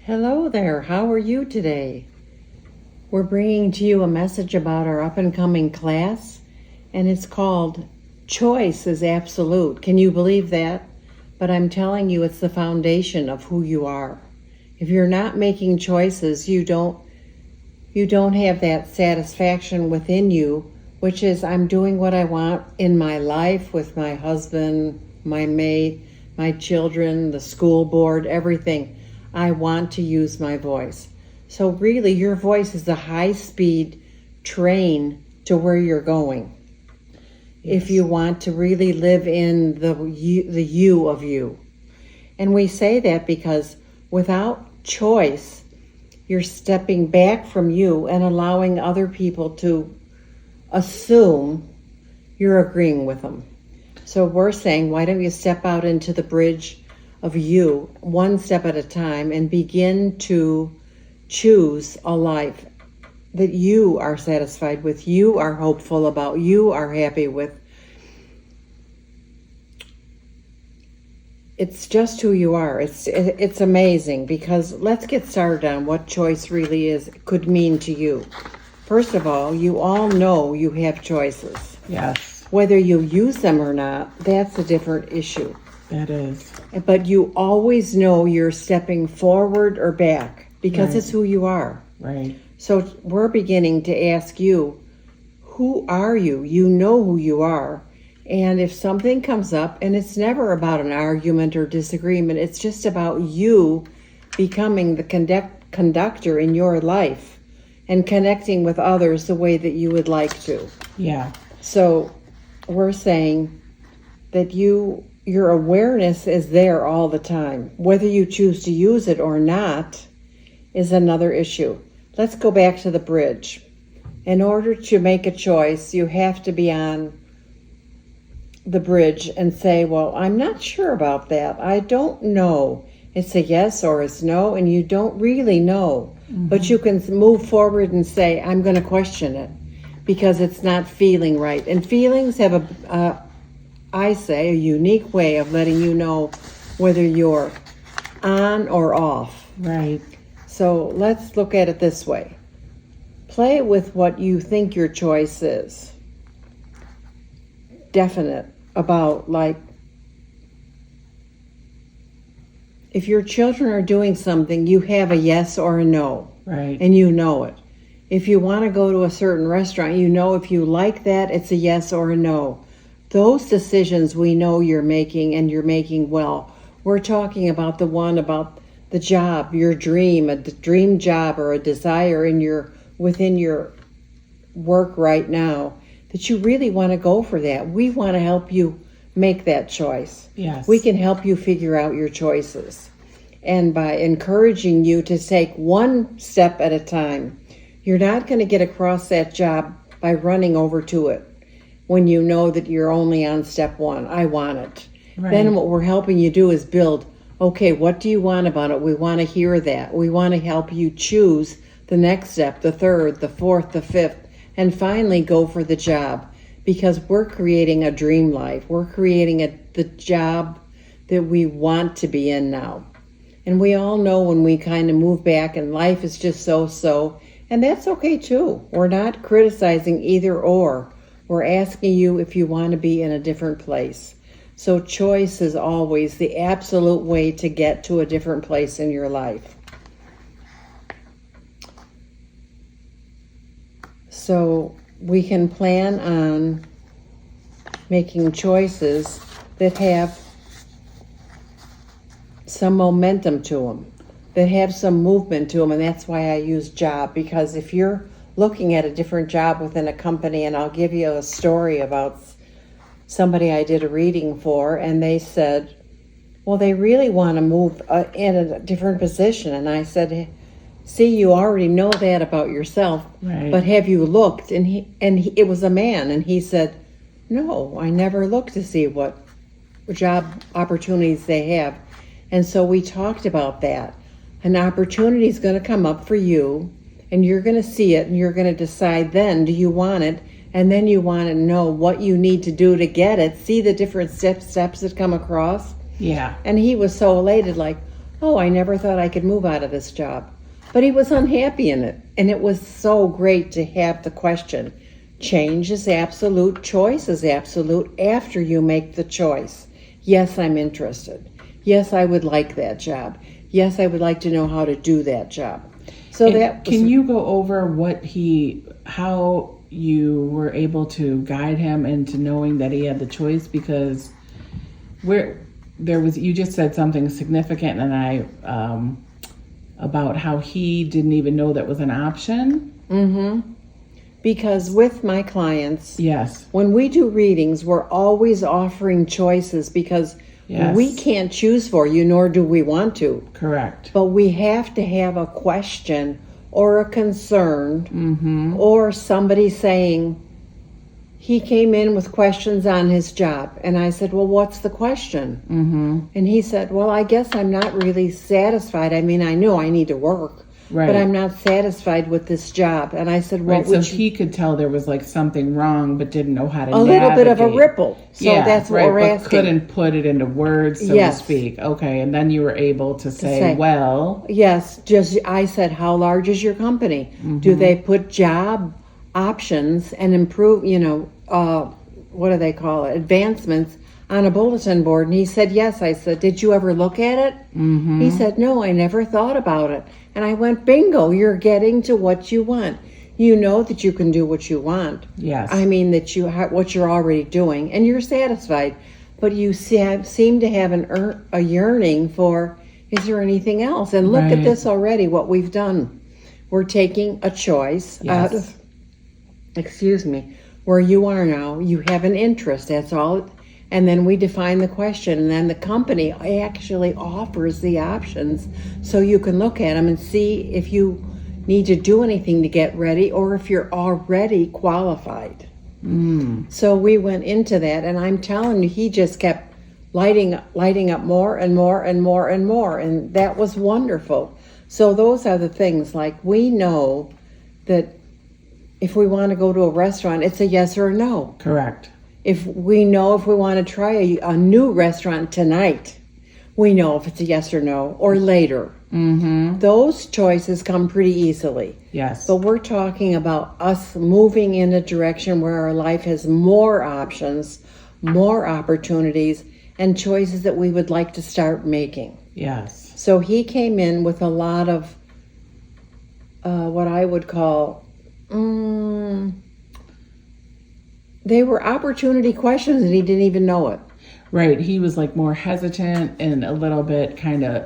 Hello there, how are you today? We're bringing to you a message about our up-and-coming class, and it's called Choice is Absolute. Can you believe that? But I'm telling you, it's the foundation of who you are. If you're not making choices, you don't have that satisfaction within you, which is I'm doing what I want in my life with my husband, my mate, my children, the school board, everything. I want to use my voice. So really, your voice is a high-speed train to where you're going. Yes. If you want to really live in the you of you. And we say that because without choice, you're stepping back from you and allowing other people to assume you're agreeing with them. So we're saying, why don't you step out into the bridge of you, one step at a time, and begin to choose a life that you are satisfied with, you are hopeful about, you are happy with. It's just who you are. It's amazing, because let's get started on what choice really could mean to you. First of all, you all know you have choices. Yes. Whether you use them or not, that's a different issue. That is. But you always know you're stepping forward or back, because Right. It's who you are. Right. So we're beginning to ask you, who are you? You know who you are. And if something comes up, and it's never about an argument or disagreement, it's just about you becoming the conductor in your life and connecting with others the way that you would like to. Yeah. So we're saying that your awareness is there all the time. Whether you choose to use it or not is another issue. Let's go back to the bridge. In order to make a choice, you have to be on the bridge and say, well, I'm not sure about that. I don't know. It's a yes or it's no, and you don't really know. Mm-hmm. But you can move forward and say, I'm going to question it because it's not feeling right. And feelings have a unique way of letting you know whether you're on or off. Right. So let's look at it this way. Play with what you think your choice is. Definite about, like, if your children are doing something, you have a yes or a no. Right. And you know it. If you want to go to a certain restaurant, you know if you like that, it's a yes or a no. Those decisions we know you're making, and you're making well. We're talking about the one about the job, your dream, a dream job or a desire within your work right now, that you really want to go for that. We want to help you make that choice. Yes. We can help you figure out your choices. And by encouraging you to take one step at a time, you're not going to get across that job by running over to it when you know that you're only on step one. I want it. Right. Then what we're helping you do is build, okay, what do you want about it? We want to hear that. We want to help you choose the next step, the third, the fourth, the fifth, and finally go for the job, because we're creating a dream life. We're creating the job that we want to be in now. And we all know when we kind of move back and life is just so, and that's okay too. We're not criticizing either or. We're asking you if you want to be in a different place. So choice is always the absolute way to get to a different place in your life. So we can plan on making choices that have some momentum to them, that have some movement to them, and that's why I use job, because if you're looking at a different job within a company, and I'll give you a story about somebody I did a reading for, and they said, well, they really want to move in a different position. And I said, see, you already know that about yourself, right. But have you looked? And it was a man, and he said, no, I never looked to see what job opportunities they have. And so we talked about that. An opportunity is going to come up for you, and you're going to see it, and you're going to decide then, do you want it? And then you want to know what you need to do to get it, see the different steps that come across. Yeah. And he was so elated, like, oh, I never thought I could move out of this job. But he was unhappy in it. And it was so great to have the question, change is absolute, choice is absolute after you make the choice. Yes, I'm interested. Yes, I would like that job. Yes, I would like to know how to do that job. So can you go over how you were able to guide him into knowing that he had the choice? Because you just said something significant, and about how he didn't even know that was an option. Mm-hmm. Because with my clients, yes, when we do readings, we're always offering choices because we can't choose for you, nor do we want to. Correct. But we have to have a question or a concern or somebody saying, he came in with questions on his job. And I said, well, what's the question? And he said, well, I guess I'm not really satisfied. I mean, I know I need to work. Right. But I'm not satisfied with this job. And I said, well, so he could tell there was like something wrong, but didn't know how to navigate. A little bit of a ripple. So that's what we're asking. But couldn't put it into words, so to speak. Okay, and then you were able to say, well. Yes, I said, how large is your company? Do they put job options and improve, what do they call it, advancements on a bulletin board? And he said, yes. I said, did you ever look at it? He said, no, I never thought about it. And I went, bingo, you're getting to what you want. You know that you can do what you want. Yes. I mean, that what you're already doing, and you're satisfied. But you seem to have a yearning for, is there anything else? And look at this already, what we've done. We're taking a choice out of, where you are now. You have an interest, that's all. And then we define the question, and then the company actually offers the options so you can look at them and see if you need to do anything to get ready or if you're already qualified. So we went into that, and I'm telling you, he just kept lighting up more and more and more and more, and that was wonderful. So those are the things, like we know that if we want to go to a restaurant, it's a yes or a no. Correct. If we want to try a new restaurant tonight, we know if it's a yes or no, or later. Those choices come pretty easily. Yes. But we're talking about us moving in a direction where our life has more options, more opportunities, and choices that we would like to start making. Yes. So he came in with a lot of what I would call... they were opportunity questions and he didn't even know it. Right. He was like more hesitant and a little bit kind of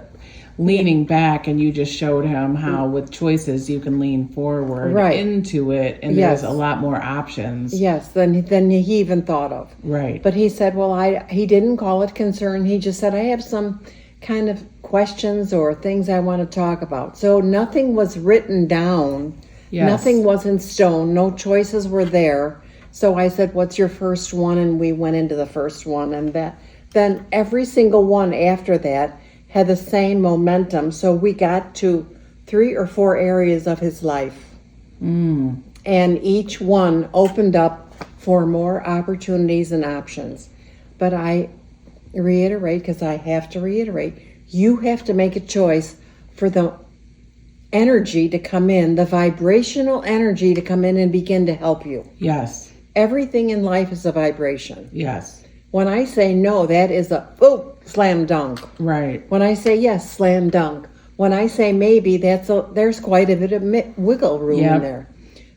leaning back, and you just showed him how with choices you can lean forward into it, and there's a lot more options. Yes, than he even thought of. Right. But he said, well, he didn't call it concern. He just said, I have some kind of questions or things I want to talk about. So nothing was written down. Yes. Nothing was in stone. No choices were there. So I said, what's your first one? And we went into the first one. And then every single one after that had the same momentum. So we got to 3 or 4 areas of his life. And each one opened up for more opportunities and options. But I reiterate, because I have to reiterate, you have to make a choice for the energy to come in, the vibrational energy to come in and begin to help you. Yes. Everything in life is a vibration. Yes. When I say no, that is a slam dunk. Right. When I say yes, slam dunk. When I say maybe, there's quite a bit of wiggle room in there.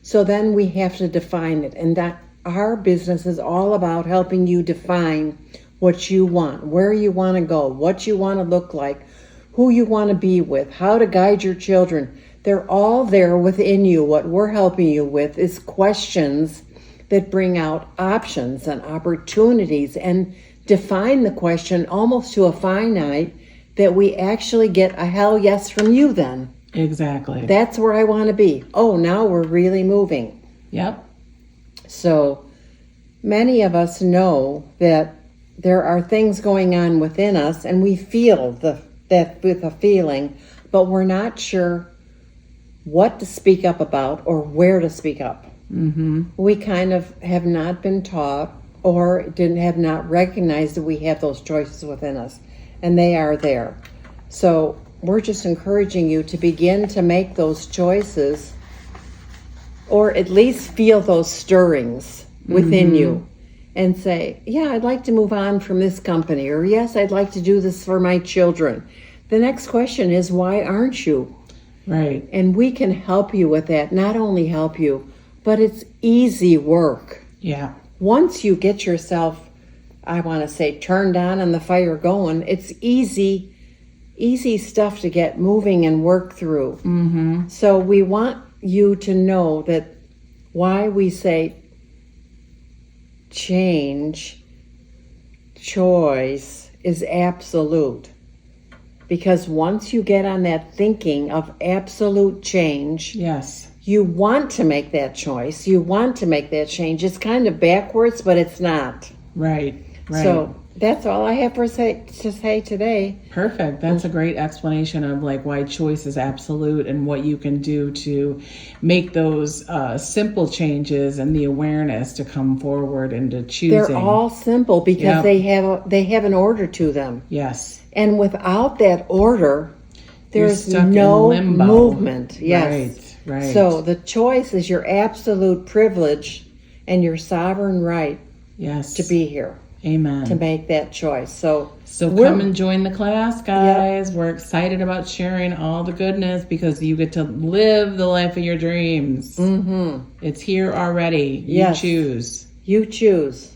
So then we have to define it, and that our business is all about helping you define what you want, where you want to go, what you want to look like, who you want to be with, how to guide your children. They're all there within you. What we're helping you with is questions that bring out options and opportunities and define the question almost to a finite that we actually get a hell yes from you then. Exactly. That's where I want to be. Oh, now we're really moving. Yep. So many of us know that there are things going on within us, and we feel that with a feeling, but we're not sure what to speak up about or where to speak up. We kind of have not been taught or have not recognized that we have those choices within us, and they are there. So we're just encouraging you to begin to make those choices, or at least feel those stirrings within you and say, yeah, I'd like to move on from this company, or yes, I'd like to do this for my children. The next question is, why aren't you? Right. And we can help you with that. Not only help you, but it's easy work. Yeah. Once you get yourself, I want to say, turned on and the fire going, it's easy stuff to get moving and work through. Mm-hmm. So we want you to know that why we say choice is absolute. Because once you get on that thinking of absolute change, yes, you want to make that choice. You want to make that change. It's kind of backwards, but it's not. Right. So that's all I have to say today. Perfect. That's a great explanation of like why choice is absolute and what you can do to make those simple changes and the awareness to come forward into choosing. They're all simple because they have an order to them. Yes. And without that order, there's stuck no in limbo. movement. Yes. Right. So the choice is your absolute privilege and your sovereign right to be here. Amen. To make that choice. So come and join the class, guys. Yep. We're excited about sharing all the goodness because you get to live the life of your dreams. Mm-hmm. It's here already. You choose. You choose.